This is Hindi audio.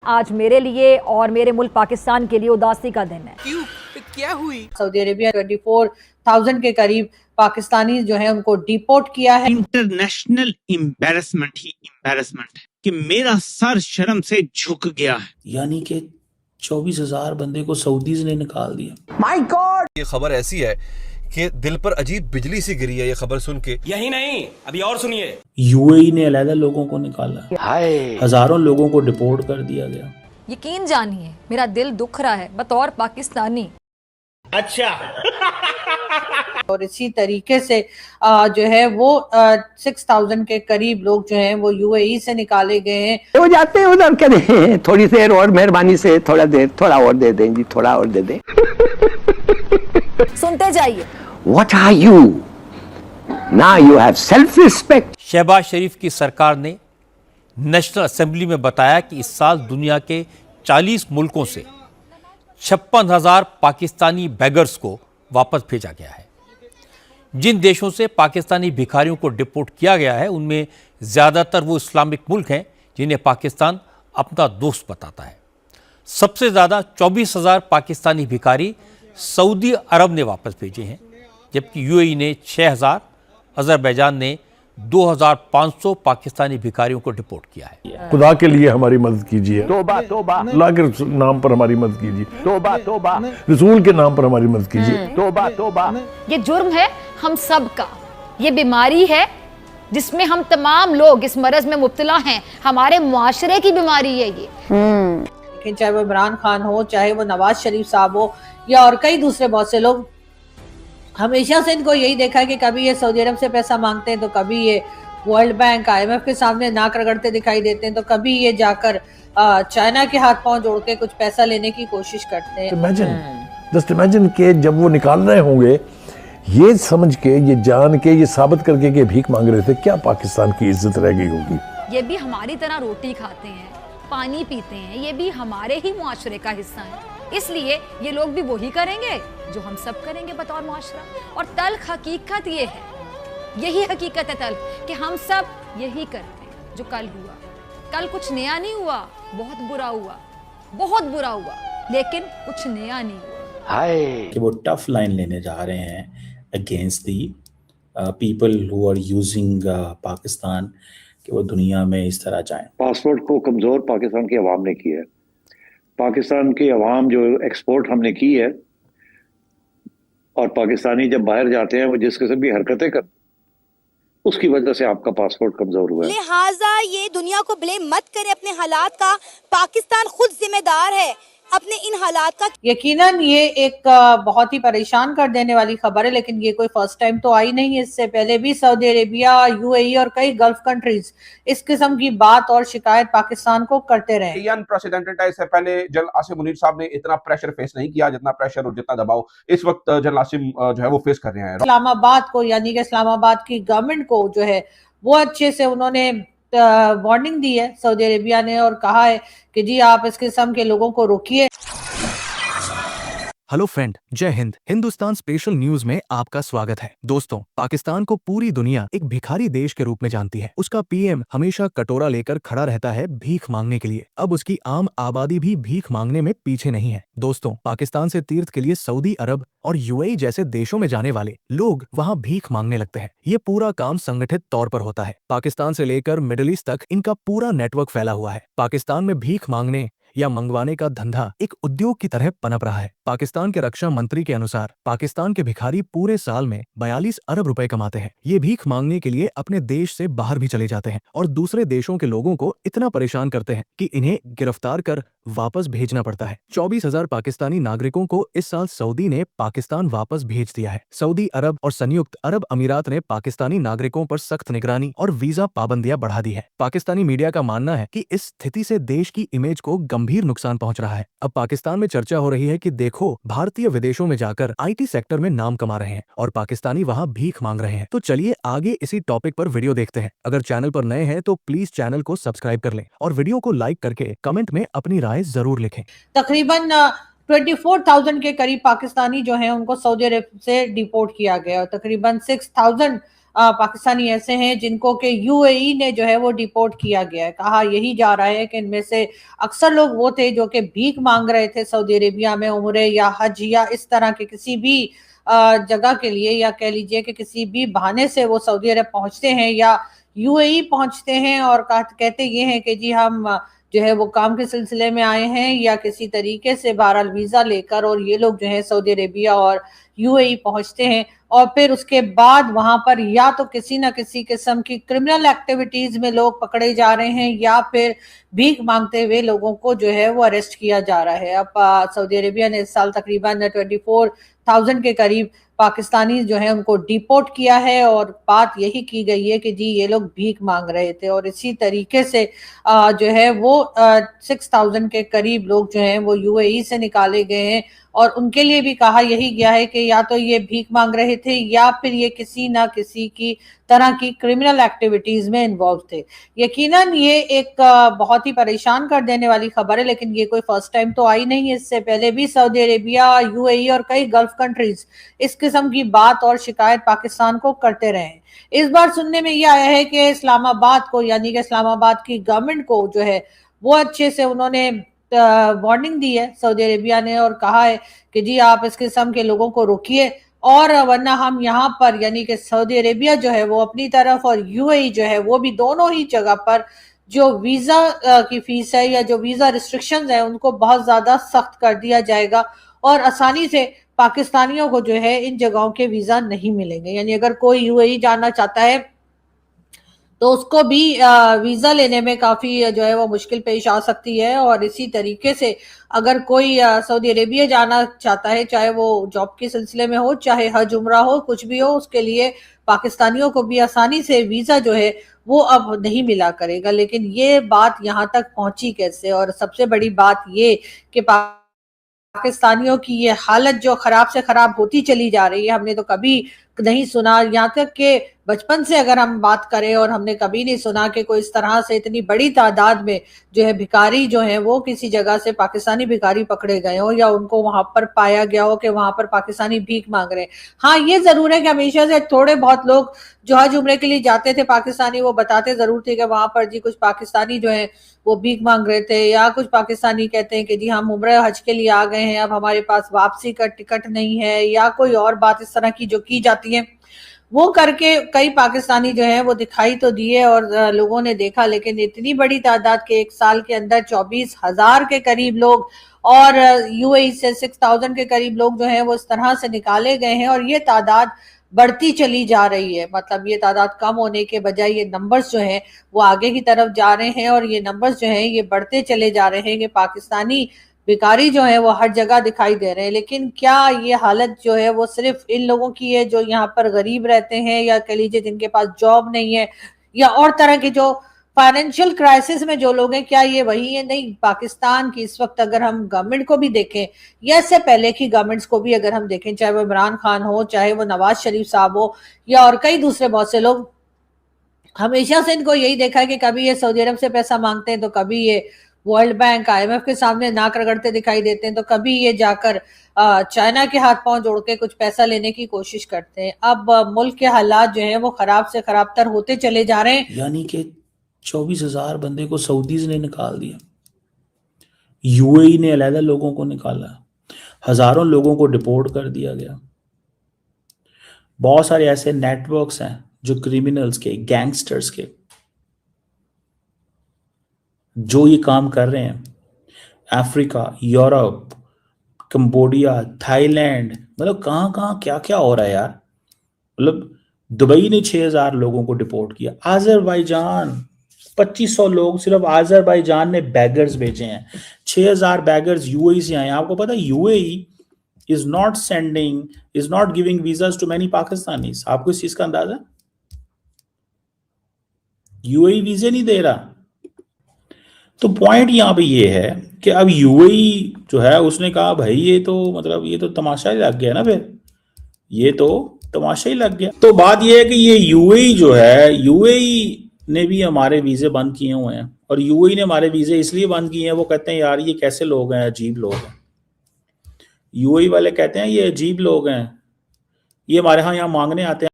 आज मेरे लिए और मेरे मुल्क पाकिस्तान के लिए उदासी का दिन है। क्यों, क्या हुई? सऊदी अरेबिया 24,000 के करीब पाकिस्तानी जो है उनको डिपोर्ट किया है। इंटरनेशनल एम्बैरेसमेंट ही एम्बैरेसमेंट है कि मेरा सर शर्म से झुक गया है। यानी कि 24,000 बंदे को सऊदीज ने निकाल दिया। My God! ये खबर ऐसी है कि दिल पर अजीब बिजली सी गिरी है ये खबर सुन के। यही नहीं, अभी और सुनिए। यूएई ने अलग लोगों को निकाला, हजारों लोगों को डिपोर्ट कर दिया गया। यकीन जानिए मेरा दिल दुख रहा है बतौर पाकिस्तानी। अच्छा। और इसी तरीके से जो है वो 6,000 के करीब लोग जो हैं वो यूएई से निकाले गए हैं। वो जाते हैं उधर, करें थोड़ी देर और मेहरबानी से थोड़ा और दे दें जी, थोड़ा और दे दें। सुनते जाइए। What are you? Now you have self-respect. Shahbaz शरीफ की सरकार ने नेशनल असेंबली में बताया कि इस साल दुनिया के 40 मुल्कों से 56,000 पाकिस्तानी बैगर्स को वापस भेजा गया है। जिन देशों से पाकिस्तानी भिखारियों को डिपोर्ट किया गया है उनमें ज़्यादातर वो इस्लामिक मुल्क हैं जिन्हें पाकिस्तान अपना दोस्त बताता है। सबसे ज़्यादा 24,000 पाकिस्तानी भिखारी सऊदी अरब ने वापस भेजे हैं, जबकि यूएई ने 6,000, अजरबैजान ने 2,500 पाकिस्तानी भिखारियों को डिपोर्ट किया है। खुदा के लिए हमारी मदद कीजिए, तौबा तौबा, अल्लाह के नाम पर हमारी मदद कीजिए, तौबा तौबा, रसूल के नाम पर हमारी मदद कीजिए। तौबा तौबा। ये जुर्म है हम सब का, ये बीमारी है जिसमें हम तमाम लोग इस मरज में मुब्तला हैं। हमारे मुआशरे की बीमारी है ये। लेकिन चाहे वो इमरान खान हो, चाहे वो नवाज शरीफ साहब हो या और कई दूसरे बहुत से लोग, हमेशा से इनको यही देखा है कि कभी ये सऊदी अरब से पैसा मांगते हैं तो कभी ये वर्ल्ड बैंक IMF के सामने नाक रगड़ते दिखाई देते हैं, तो कभी ये जाकर चाइना के हाथ पांव जोड़ के कुछ पैसा लेने की कोशिश करते हैं। जस्ट इमेजिन के जब वो निकाल रहे होंगे, ये समझ के, ये जान के, ये साबित करके कि भीख मांग रहे थे, क्या पाकिस्तान की इज्जत रह गई होगी। ये भी हमारी तरह रोटी खाते हैं, पानी पीते हैं, ये भी हमारे ही मुआशरे का हिस्सा है। इसलिए ये लोग भी वही करेंगे जो हम सब करेंगे बतौर मुआशरा। और तल्ख हकीकत ये है, यही हकीकत है तल्ख, कि हम सब यही करते हैं जो कल हुआ। कल कुछ नया नहीं हुआ, बहुत बुरा हुआ, बहुत बुरा हुआ, लेकिन कुछ नया नहीं हुआ। हाय कि वो टफ लाइन लेने जा रहे हैं against the people who are using Pakistan, कि वो दुनिया में इस तरह जाएं। पासपोर्ट को कमजोर पाकिस्तान की आवाम ने किया है। पाकिस्तान की आवाम जो एक्सपोर्ट हमने की है, और पाकिस्तानी जब बाहर जाते हैं वो जिस किस्म की हरकतें कर, उसकी वजह से आपका पासपोर्ट कमजोर हुआ है। लिहाजा ये दुनिया को ब्लेम मत करें अपने हालात का, पाकिस्तान खुद जिम्मेदार है अपने इन हालात का। यकीनन ये एक बहुत ही परेशान कर देने वाली खबर है, लेकिन ये कोई फर्स्ट टाइम तो आई नहीं है। इससे पहले भी सऊदी अरेबिया, यूएई और कई गल्फ कंट्रीज इस किस्म की बात और शिकायत पाकिस्तान को करते रहे। अनप्रेसिडेंटेड है। इससे पहले जनरल आसिम मुनीर साहब ने इतना प्रेशर फेस नहीं किया जितना प्रेशर और जितना दबाव इस वक्त जनरल आसिम जो है वो फेस कर रहे हैं। इस्लामाबाद को, यानी कि इस्लामाबाद की गवर्नमेंट को जो है वो अच्छे से उन्होंने वार्निंग दी है सऊदी अरेबिया ने, और कहा है कि जी आप इस किस्म के लोगों को रोकिए। हेलो फ्रेंड, जय हिंद। हिंदुस्तान स्पेशल न्यूज में आपका स्वागत है। दोस्तों, पाकिस्तान को पूरी दुनिया एक भिखारी देश के रूप में जानती है। उसका पीएम हमेशा कटोरा लेकर खड़ा रहता है भीख मांगने के लिए। अब उसकी आम आबादी भी भीख मांगने में पीछे नहीं है। दोस्तों, पाकिस्तान से तीर्थ के लिए सऊदी अरब और यूएई जैसे देशों में जाने वाले लोग वहां भीख मांगने लगते हैं। ये पूरा काम संगठित तौर पर होता है। पाकिस्तान से लेकर मिडिल ईस्ट तक इनका पूरा नेटवर्क फैला हुआ है। पाकिस्तान में भीख मांगने या मंगवाने का धंधा एक उद्योग की तरह पनप रहा है। पाकिस्तान के रक्षा मंत्री के अनुसार पाकिस्तान के भिखारी पूरे साल में 42 अरब रुपए कमाते हैं। ये भीख मांगने के लिए अपने देश से बाहर भी चले जाते हैं और दूसरे देशों के लोगों को इतना परेशान करते हैं कि इन्हें गिरफ्तार कर वापस भेजना पड़ता है। 24,000 पाकिस्तानी नागरिकों को इस साल सऊदी ने पाकिस्तान वापस भेज दिया है। सऊदी अरब और संयुक्त अरब अमीरात ने पाकिस्तानी नागरिकों पर सख्त निगरानी और वीजा पाबंदियां बढ़ा दी है। पाकिस्तानी मीडिया का मानना है कि इस स्थिति से देश की इमेज को गंभीर नुकसान पहुंच रहा है। अब पाकिस्तान में चर्चा हो रही है कि देखो, भारतीय विदेशों में जाकर IT सेक्टर में नाम कमा रहे हैं और पाकिस्तानी वहां भीख मांग रहे हैं। तो चलिए आगे इसी टॉपिक पर वीडियो देखते हैं। अगर चैनल पर नए हैं तो प्लीज चैनल को सब्सक्राइब कर लें और वीडियो को लाइक करके कमेंट में अपनी राय जरूर लिखें। तकरीबन 24,000 के करीब पाकिस्तानी जो हैं उनको सऊदी अरब से डिपोर्ट किया गया और तकरीबन 6,000 पाकिस्तानी ऐसे हैं जिनको के यूएई ने जो है वो डिपोर्ट किया गया है। कहा यही जा रहा है कि इनमें से अक्सर लोग वो थे जो कि भीख मांग रहे थे सऊदी अरेबिया में उम्रे या हज या इस तरह के किसी भी जगह के लिए, या कह लीजिए कि किसी भी बहाने से वो सऊदी अरब पहुंचते हैं या यूएई पहुंचते हैं और कहते ये हैं कि जी हम जो है वो काम के सिलसिले में आए हैं या किसी तरीके से बहरहाल वीज़ा लेकर, और ये लोग जो है सऊदी अरेबिया और यूएई पहुंचते हैं और फिर उसके बाद वहां पर या तो किसी न किसी किस्म की क्रिमिनल एक्टिविटीज में लोग पकड़े जा रहे हैं या फिर भीख मांगते हुए लोगों को जो है वो अरेस्ट किया जा रहा है। अब सऊदी अरेबिया ने इस साल तकरीबन 24,000 के करीब पाकिस्तानी जो है उनको डिपोर्ट किया है और बात यही की गई है कि जी ये लोग भीख मांग रहे थे, और इसी तरीके से जो है वो 6,000 के करीब लोग जो हैं वो यूएई से निकाले गए हैं और उनके लिए भी कहा यही गया है कि या तो ये भीख मांग रहे थे या फिर ये किसी ना किसी की तरह की क्रिमिनल एक्टिविटीज में इन्वॉल्व थे। यकीनन ये एक बहुत ही परेशान कर देने वाली खबर है, लेकिन ये कोई फर्स्ट टाइम तो आई नहीं है। इससे पहले भी सऊदी अरेबिया, यूएई और कई गल्फ कंट्रीज इस किस्म की बात और शिकायत पाकिस्तान को करते रहे हैं। इस बार सुनने में यह आया है कि इस्लामाबाद को, यानी कि इस्लामाबाद की गवर्नमेंट को जो है वो अच्छे से उन्होंने वार्निंग दी है सऊदी अरेबिया ने और कहा है कि जी आप इस किस्म के लोगों को रोकिए, और वरना हम यहाँ पर यानी कि सऊदी अरेबिया जो है वो अपनी तरफ और यूएई जो है वो भी दोनों ही जगह पर जो वीजा की फीस है या जो वीजा रिस्ट्रिक्शंस है उनको बहुत ज्यादा सख्त कर दिया जाएगा और आसानी से पाकिस्तानियों को जो है इन जगहों के वीजा नहीं मिलेंगे। यानी अगर कोई यूएई जाना चाहता है तो उसको भी वीजा लेने में काफी जो है वो मुश्किल पेश आ सकती है, और इसी तरीके से अगर कोई सऊदी अरेबिया जाना चाहता है, चाहे वो जॉब के सिलसिले में हो, चाहे हज उम्रा हो, कुछ भी हो, उसके लिए पाकिस्तानियों को भी आसानी से वीजा जो है वो अब नहीं मिला करेगा। लेकिन ये बात यहाँ तक पहुंची कैसे, और सबसे बड़ी बात ये कि पाकिस्तानियों की ये हालत जो खराब से खराब होती चली जा रही है, हमने तो कभी नहीं सुना, यहाँ तक कि बचपन से अगर हम बात करें और हमने कभी नहीं सुना कि कोई इस तरह से इतनी बड़ी तादाद में जो है भिखारी जो है वो किसी जगह से पाकिस्तानी भिखारी पकड़े गए हो या उनको वहां पर पाया गया हो कि वहां पर पाकिस्तानी भीख मांग रहे हैं। हाँ, ये जरूर है कि हमेशा से थोड़े बहुत लोग जो हज उम्रे के लिए जाते थे पाकिस्तानी, वो बताते जरूर थे कि वहां पर जी कुछ पाकिस्तानी जो है वो भीख मांग रहे थे, या कुछ पाकिस्तानी कहते हैं कि जी हम उम्रे हज के लिए आ गए हैं, अब हमारे पास वापसी का टिकट नहीं है, या कोई और बात इस तरह की जो की जाती है वो करके कई पाकिस्तानी जो है वो दिखाई तो दिए और लोगों ने देखा। लेकिन इतनी बड़ी तादाद के एक साल के अंदर 24,000 के करीब लोग और यूएई से 6,000 के करीब लोग जो है वो इस तरह से निकाले गए हैं, और ये तादाद बढ़ती चली जा रही है। मतलब ये तादाद कम होने के बजाय ये नंबर्स जो हैं वो आगे की तरफ जा रहे हैं, और ये नंबर्स जो हैं ये बढ़ते चले जा रहे हैं कि पाकिस्तानी भिखारी जो है वो हर जगह दिखाई दे रहे हैं। लेकिन क्या ये हालत जो है वो सिर्फ इन लोगों की है जो यहाँ पर गरीब रहते हैं, या कह लीजिए जिनके पास जॉब नहीं है, या और तरह के जो फाइनेंशियल क्राइसिस में जो लोग हैं, क्या ये वही है? नहीं, पाकिस्तान की इस वक्त अगर हम गवर्नमेंट को भी देखें या इससे पहले की गवर्नमेंट्स को भी अगर हम देखें, चाहे वो इमरान खान हो, चाहे वो नवाज शरीफ साहब हो, या और कई दूसरे बहुत से लोग, हमेशा से इनको यही देखा है कि कभी ये सऊदी अरब से पैसा मांगते हैं तो कभी ये वर्ल्ड बैंक, आईएमएफ के सामने नाक रगड़ते दिखाई देते हैं, तो कभी ये जाकर चाइना के हाथ पांव जोड़ के कुछ पैसा लेने की कोशिश करते हैं। अब मुल्क के हालात जो हैं वो खराब से खराब तर होते चले जा रहे हैं। यानी कि 24,000 बंदे को सऊदीज ने निकाल दिया, यूएई ने अलहदा लोगों को निकाला, हजारों लोगों को डिपोर्ट कर दिया गया। बहुत सारे ऐसे नेटवर्क्स हैं जो क्रिमिनल्स के, गैंगस्टर्स के, जो ये काम कर रहे हैं। अफ्रीका, यूरोप, कंबोडिया, थाईलैंड, मतलब कहाँ कहाँ क्या क्या हो रहा है यार। मतलब दुबई ने 6,000 लोगों को डिपोर्ट किया। आज़रबाईजान 2,500 लोग सिर्फ आज़रबाईजान ने बैगर्स भेजे हैं। 6,000 बैगर्स यूएई से आए हैं। आपको पता है UAE is not giving visas to many Pakistanis. आपको इस चीज का अंदाजा है? यूएई वीजे नहीं दे रहा। तो पॉइंट यहाँ पे ये है कि अब यूएई जो है उसने कहा भाई ये तो तमाशा ही लग गया ना, फिर ये तो तमाशा ही लग गया। तो बात ये है कि ये यूएई जो है, यूएई ने भी हमारे वीजे बंद किए हुए हैं, और यूएई ने हमारे वीजे इसलिए बंद किए हैं, वो कहते हैं यार ये कैसे लोग हैं, अजीब लोग हैं। यूएई वाले कहते हैं ये अजीब लोग हैं, ये हमारे यहाँ मांगने आते हैं